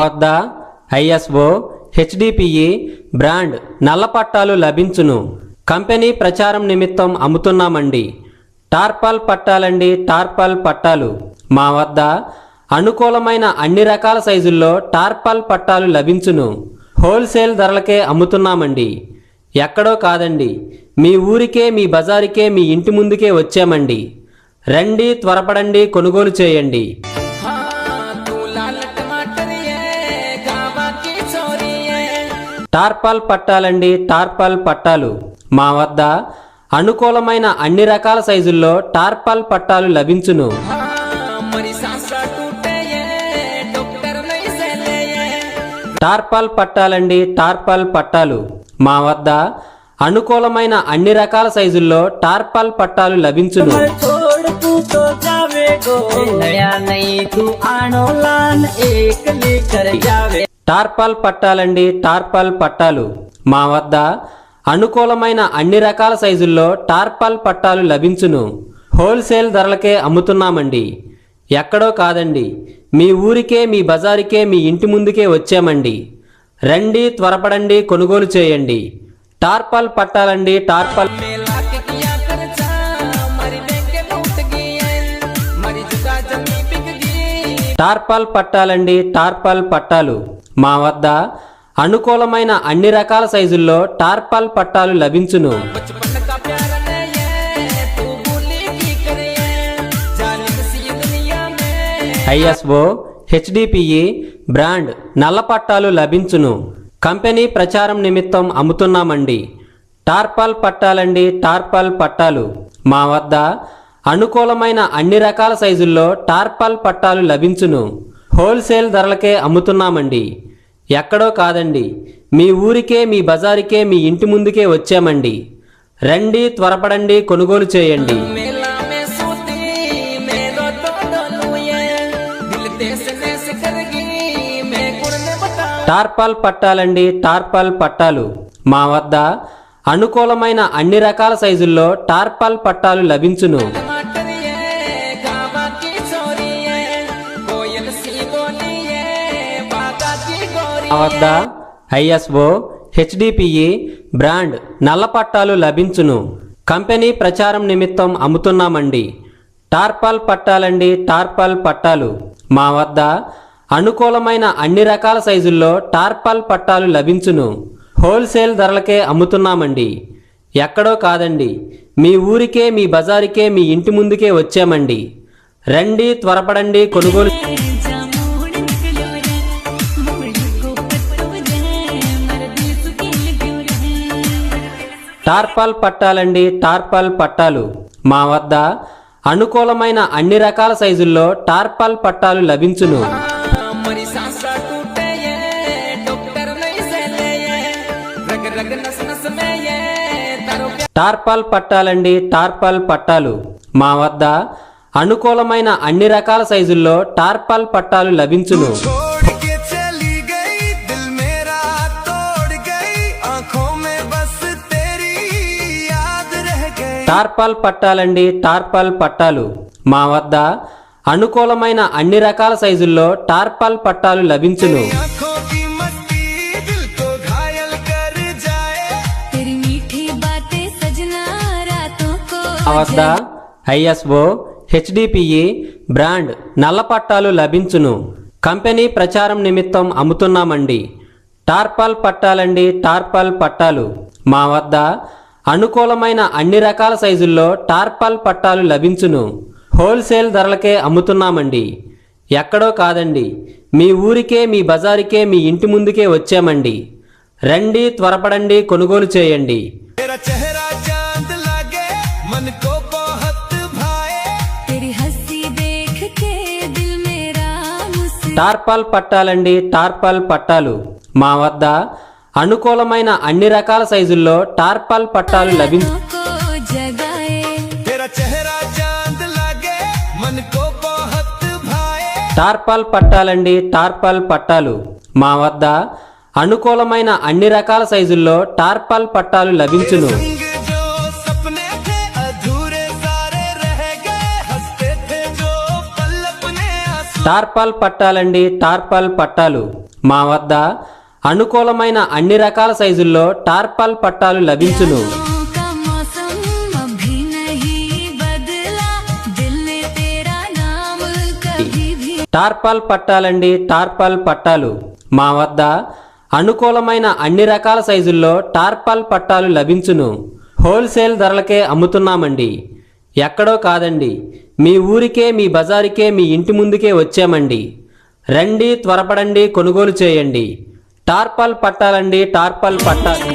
వద్ద ISO HDPE brand నల్ల పట్టాలు లభించును. కంపెనీ ప్రచారం నిమిత్తం అమ్ముతున్నామండి. టార్పాల్ పట్టాలండి, టార్పాల్ పట్టాలు మా వద్ద అనుకూలమైన అన్ని రకాల సైజుల్లో టార్పాల్ పట్టాలు లభించును. హోల్సేల్ ధరలకే అమ్ముతున్నామండి. ఎక్కడో కాదండి, మీ ఊరికే, మీ బజారుకే, మీ ఇంటి ముందుకే వచ్చామండి. రండి, త్వరపడండి, కొనుగోలు చేయండి. టార్పాల్ పట్టాలండి, టార్పాల్ పట్టాలు మా వద్ద అనుకూలమైన అన్ని రకాల సైజుల్లో టార్పాల్ పట్టాలు లభించును. టార్పాల్ పట్టాలండి, టార్పాల్ పట్టాలు మా వద్ద అనుకూలమైన అన్ని రకాల సైజుల్లో టార్పాల్ పట్టాలు లభించును. టార్పాల్ పట్టాలండి, టార్పాల్ పట్టాలు మా వద్ద అనుకూలమైన అన్ని రకాల సైజుల్లో టార్పాల్ పట్టాలు లభించును. హోల్సేల్ ధరలకే అమ్ముతున్నామండి. ఎక్కడో కాదండి, మీ ఊరికే, మీ బజారుకే, మీ ఇంటి ముందుకే వచ్చామండి. రండి, త్వరపడండి, కొనుగోలు చేయండి. టార్పాల్ పట్టాలండి, టార్పాల్ టార్పాల్ పట్టాలండి, టార్పాల్ పట్టాలు మా వద్ద అనుకూలమైన అన్ని రకాల సైజుల్లో టార్పాల్ పట్టాలు లభించును. ISO HDPE బ్రాండ్ నల్ల పట్టాలు లభించును. కంపెనీ ప్రచారం నిమిత్తం అమ్ముతున్నామండి. టార్పాల్ పట్టాలండి, టార్పాల్ పట్టాలు మా వద్ద అనుకూలమైన అన్ని రకాల సైజుల్లో టార్పాల్ పట్టాలు లభించును. హోల్సేల్ ధరలకే అమ్ముతున్నామండి. ఎక్కడో కాదండి, మీ ఊరికే, మీ బజారుకే, మీ ఇంటి ముందుకే వచ్చామండి. రండి, త్వరపడండి, కొనుగోలు చేయండి. టార్పాల్ పట్టాలండి, టార్పాల్ పట్టాలు మా వద్ద అనుకూలమైన అన్ని రకాల సైజుల్లో టార్పాల్ పట్టాలు లభించును. మా వద్ద ISO HDPE బ్రాండ్ నల్ల పట్టాలు లభించును. కంపెనీ ప్రచారం నిమిత్తం అమ్ముతున్నామండి. టార్పాల్ పట్టాలండి, టార్పాల్ పట్టాలు మా వద్ద అనుకూలమైన అన్ని రకాల సైజుల్లో టార్పాల్ పట్టాలు లభించును. హోల్సేల్ ధరలకే అమ్ముతున్నామండి. ఎక్కడో కాదండి, మీ ఊరికే, మీ బజారుకే, మీ ఇంటి ముందుకే వచ్చామండి. రండి, త్వరపడండి, కొనుగోలు టార్పాల్ పట్టాలండి, టార్పాల్ పట్టాలు మా వద్ద అనుకూలమైన అన్ని రకాల సైజుల్లో టార్పాల్ పట్టాలు లభించును. టార్పాల్ పట్టాలండి, టార్పాల్ పట్టాలు మా వద్ద అనుకూలమైన అన్ని రకాల సైజుల్లో టార్పాల్ పట్టాలు లభించును. టార్పాల్ పట్టాలండి, టార్పాల్ పట్టాలు మా వద్ద అనుకూలమైన అన్ని రకాల సైజుల్లో టార్పాల్ పట్టాలు లభించును. మా వద్ద ISO HDPE బ్రాండ్ నల్ల పట్టాలు లభించును. కంపెనీ ప్రచారం నిమిత్తం అమ్ముతున్నామండి. టార్పాల్ పట్టాలండి, టార్పాల్ పట్టాలు మా వద్ద అనుకూలమైన అన్ని రకాల సైజుల్లో టార్పాల్ పట్టాలు లభించును. హోల్సేల్ ధరలకే అమ్ముతున్నామండి. ఎక్కడో కాదండి, మీ ఊరికే, మీ బజారుకే, మీ ఇంటి ముందుకే వచ్చామండి. రండి, త్వరపడండి, కొనుగోలు చేయండి. టార్పాల్ పట్టాలండి, టార్పాల్ పట్టాలు మా వద్ద అనుకూలమైన అన్ని రకాల సైజుల్లో టార్పాల్ పట్టాలు లభించు. టార్పాల్ పట్టాలండి, టార్పాల్ పట్టాలు మా వద్ద అనుకూలమైన అన్ని రకాల సైజుల్లో టార్పాల్ పట్టాలు లభించును. టార్పాల్ పట్టాలండి, టార్పాల్ పట్టాలు మా వద్ద అనుకూలమైన అన్ని రకాల సైజుల్లో టార్పాల్ పట్టాలు లభించును. టార్పాల్ పట్టాలండి, టార్పాల్ పట్టాలు మా వద్ద అనుకూలమైన అన్ని రకాల సైజుల్లో టార్పాల్ పట్టాలు లభించును. హోల్సేల్ ధరలకే అమ్ముతున్నామండి. ఎక్కడో కాదండి, మీ ఊరికే, మీ బజారుకే, మీ ఇంటి ముందుకే వచ్చామండి. రండి, త్వరపడండి, కొనుగోలు చేయండి. టార్పాల్ పట్టాలండి, టార్పాల్ పట్టాలు.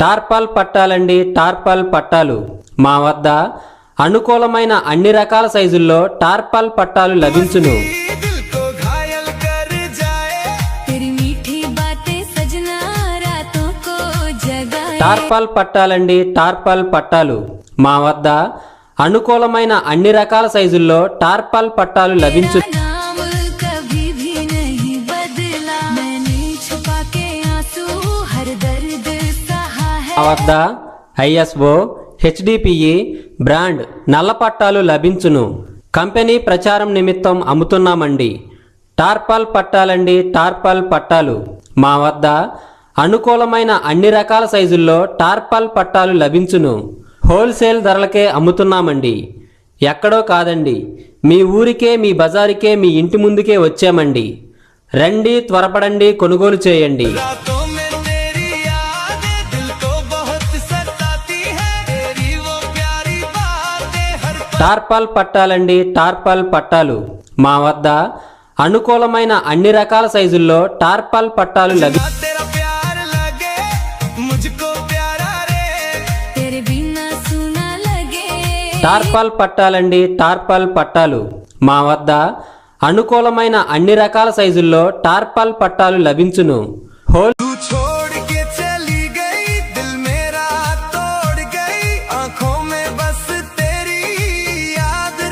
టార్పాల్ పట్టాలండి, టార్పాల్ పట్టాలు మా వద్ద అనుకూలమైన అన్ని రకాల సైజుల్లో టార్పాల్ పట్టాలు లభించును. టార్పాల్ పట్టాలండి, టార్పాల్ పట్టాలు మా వద్ద అనుకూలమైన అన్ని రకాల సైజుల్లో టార్పాల్ పట్టాలు లభించును. మా వద్ద ISO HDPE బ్రాండ్ నల్ల పట్టాలు లభించును. కంపెనీ ప్రచారం నిమిత్తం అమ్ముతున్నామండి. టార్పాల్ పట్టాలండి, టార్పాల్ పట్టాలు మా వద్ద అనుకూలమైన అన్ని రకాల సైజుల్లో టార్పాల్ పట్టాలు లభించును. హోల్సేల్ ధరలకే అమ్ముతున్నామండి. ఎక్కడో కాదండి, మీ ఊరికే, మీ బజారుకే, మీ ఇంటి ముందుకే వచ్చామండి. రండి, త్వరపడండి, కొనుగోలు చేయండి. టార్పాల్ పట్టాలండి, టార్పాల్ పట్టాలు మా వద్ద అనుకూలమైన అన్ని రకాల సైజుల్లో టార్పాల్ పట్టాలు లభించును. టార్పాల్ పట్టాలండి, టార్పాల్ పట్టాలు మా వద్ద అనుకూలమైన అన్ని రకాల సైజుల్లో టార్పాల్ పట్టాలు లభించును.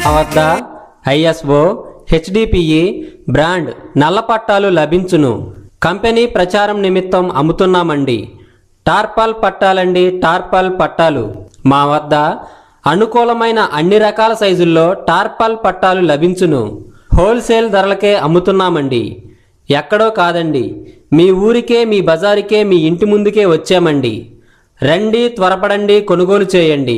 మా వద్ద ISO HDPE బ్రాండ్ నల్ల పట్టాలు లభించును. కంపెనీ ప్రచారం నిమిత్తం అమ్ముతున్నామండి. టార్పాల్ పట్టాలండి, టార్పాల్ పట్టాలు మా వద్ద అనుకూలమైన అన్ని రకాల సైజుల్లో టార్పాల్ పట్టాలు లభించును. హోల్సేల్ ధరలకే అమ్ముతున్నామండి. ఎక్కడో కాదండి, మీ ఊరికే, మీ బజారుకే, మీ ఇంటి ముందుకే వచ్చామండి. రండి, త్వరపడండి, కొనుగోలు చేయండి.